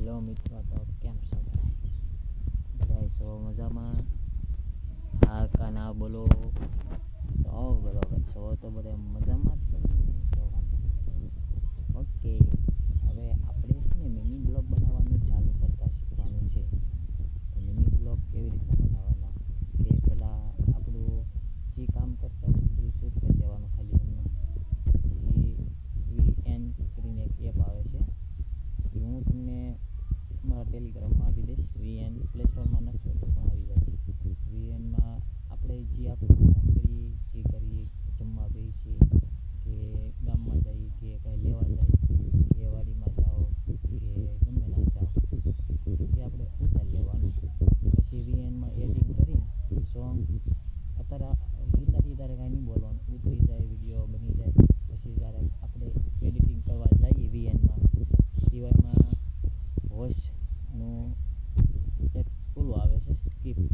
Hello મિત્રો, તો કેમ છો બધા છો મજામાં? હા કા ના બોલો તો બરોબર છો તો બધા મજામાં જ છો ને? ઓકે, હવે આપણે છે ને મિની બ્લોગ બનાવવાનું ચાલુ કરતા શીખવાનું છે. તો મિની બ્લોગ કેવી રીતના બનાવવાના કે પહેલાં આપણું જે કામ કરતા હોય બધું શૂટ કરી લેવાનું ખાલી એમને. પછી VN કરીને એક એપ આવે છે, એ હું તમને મારા ટેલિગ્રામમાં આપી દઈશ. VN પ્લે સ્ટોરમાં નાખશો તો પણ આવી જશે. VNમાં આપણે જે આપણું કામ કરીએ, જે કરીએ, જમવા બેસીએ કે ગામમાં જઈએ કે કાંઈ લેવા જાય કે વાડીમાં જાઓ કે ગમે ના જાઓ, એ આપણે ઉતારી લેવાનું. પછી VNમાં એડિટિંગ કરી સોંગ અત્યારે ઉતારી ત્યારે કાંઈ નહીં બોલવાનું, ઉતરી જાય વિડીયો બની જાય. પછી જ્યારે આપણે એડિટિંગ કરવા જઈએ VNમાં, સિવાયમાં વોઇસનું એક ઓલું આવે છે સ્ક્રિપ્ટ,